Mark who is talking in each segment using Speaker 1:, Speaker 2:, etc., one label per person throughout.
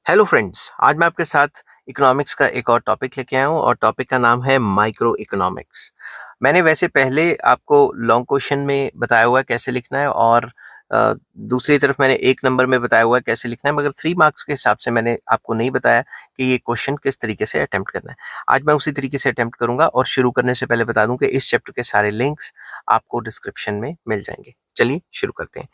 Speaker 1: Hello friends, आज मैं आपके साथ इकोनॉमिक्स का एक और टॉपिक लेके आया हूँ और टॉपिक का नाम है माइक्रो इकोनॉमिक्स। मैंने वैसे पहले आपको लॉन्ग क्वेश्चन में बताया हुआ है कैसे लिखना है और दूसरी तरफ मैंने 1 नंबर में बताया हुआ है कैसे लिखना है, मगर 3 मार्क्स के हिसाब से मैंने आपको नहीं बताया कि ये क्वेश्चन किस तरीके से अटेम्प्ट करना है। आज मैं उसी तरीके से अटेम्प्ट करूँगा और शुरू करने से पहले बता दूँ कि इस चैप्टर के सारे लिंक्स आपको डिस्क्रिप्शन में मिल जाएँगे। चलिए शुरू करते हैं।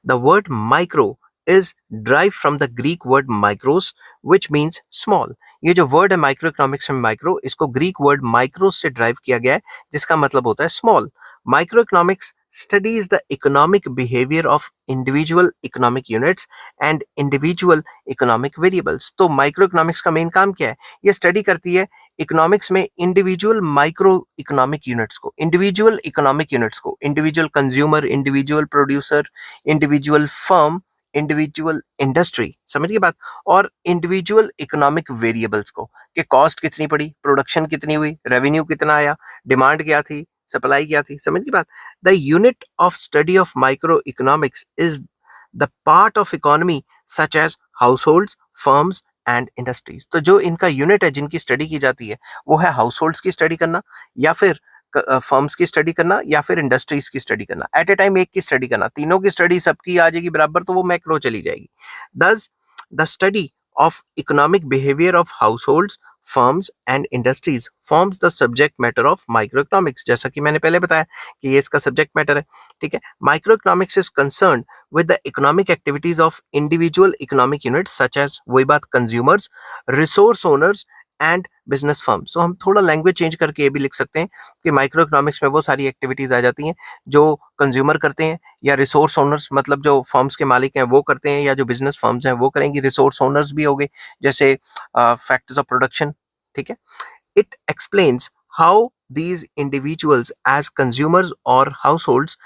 Speaker 1: The word micro is derived from the Greek word micros which means small। ये जो वर्ड है माइक्रो इकोनॉमिक्स में माइक्रो, इसको ग्रीक वर्ड माइक्रोस से ड्राइव किया गया है जिसका मतलब होता है small. Micro economics studies the economic behavior of individual economic units and individual economic variables। तो माइक्रो इकोनॉमिक्स का मेन काम क्या है? ये स्टडी करती है इकोनॉमिक्स में इंडिविजुअल माइक्रो इकोनॉमिक यूनिट्स को, इंडिविजुअल इकोनॉमिक यूनिट्स को, individual consumer, individual producer, individual firm, individual industry, समझिए बात, और इंडिविजुअल इकोनॉमिक वेरिएबल्स को कि कॉस्ट कितनी पड़ी, प्रोडक्शन कितनी हुई, रेवेन्यू कितना आया, डिमांड क्या थी, सप्लाई क्या थी, समझ की बात। The unit of study of microeconomics is the part of economy such as household, firms and industries. तो जो इनका यूनिट है जिनकी स्टडी की जाती है वो है हाउस होल्ड्स की स्टडी करना, या फिर फर्म्स की स्टडी करना, या फिर इंडस्ट्रीज की स्टडी करना। एट ए टाइम एक की स्टडी करना, तीनों की स्टडी सबकी आ जाएगी बराबर तो वो मैक्रो चली जाएगी। दस the study of economic behaviour of house holds, firms and industries forms the subject matter of micro economics. जैसा कि मैंने पहले बताया कि ये इसका सब्जेक्ट मैटर है, ठीक है। Microeconomics is concern with the economic activities of individual economic units such as, वही बात, consumers, resource owners and business firms. तो हम थोड़ा लैंग्वेज चेंज करके ये भी लिख सकते हैं कि माइक्रो इकोनॉमिक्स में वो सारी एक्टिविटीज आ जाती हैं जो कंज्यूमर करते हैं, या रिसोर्स ओनर्स मतलब जो फर्म्स के मालिक हैं वो करते हैं, या जो बिजनेस फर्म्स हैं वो करेंगी। रिसोर्स ओनर्स भी हो गए जैसे फैक्टर्स ऑफ प्रोडक्शन, ठीक है। It explains how these individuals as consumers or households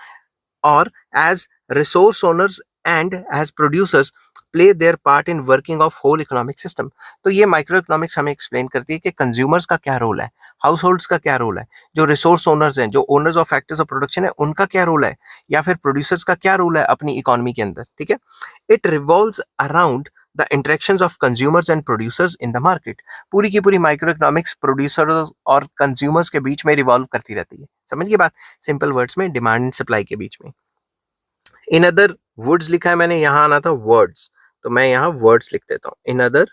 Speaker 1: or as resource owners and as producers play their part in working of whole economic system। तो ये माइक्रो इकोनॉमिक्स हमें explain करती है कि consumers का क्या रोल है, हाउस होल्ड्स का क्या रोल है, जो रिसोर्स ओनर्स हैं, जो owners of factors of production है, उनका क्या रोल है, या फिर प्रोड्यूसर्स का क्या रोल है अपनी इकोनॉमी के अंदर, ठीक है। It revolves around the interactions of consumers and producers in the market. पूरी की पूरी माइक्रो इकोनॉमिक्स प्रोड्यूसर्स और कंज्यूमर्स के बीच में रिवॉल्व करती रहती है, समझिए बात, सिंपल वर्ड्स में डिमांड एंड सप्लाई के बीच में। इन अदर वर्ड्स लिखा है मैंने, यहाँ आना था वर्ड्स, तो मैं यहाँ वर्ड्स लिख देता हूँ। इन अदर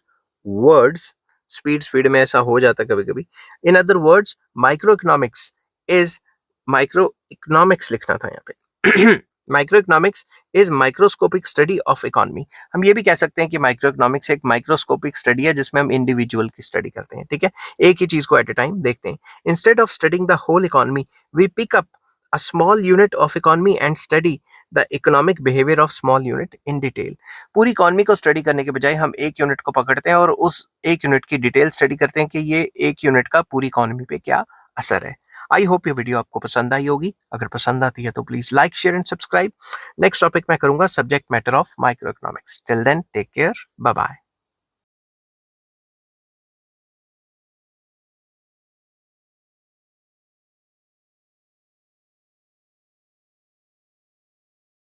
Speaker 1: वर्ड्स, स्पीड में ऐसा हो जाता है कभी कभी। In other words micro economics is, micro economics लिखना था यहाँ पे micro economics is microscopic study of economy. हम ये भी कह सकते हैं कि माइक्रो इकोनॉमिक्स एक माइक्रोस्कोपिक स्टडी है जिसमें हम इंडिविजुअल की स्टडी करते हैं, ठीक है, एक ही चीज को एट ए टाइम देखते हैं। Instead of studying the whole economy we pick up a small unit of economy and study the economic behaviour of small unit in detail. पूरी इकोनॉमी को स्टडी करने के बजाय हम एक यूनिट को पकड़ते हैं और उस एक यूनिट की डिटेल स्टडी करते हैं कि ये एक यूनिट का पूरी इकोनॉमी पे क्या असर है। आई होप ये वीडियो आपको पसंद आई होगी। अगर पसंद आती है तो please like, share and subscribe. Next topic मैं करूंगा subject matter of microeconomics. Till then take care, bye bye.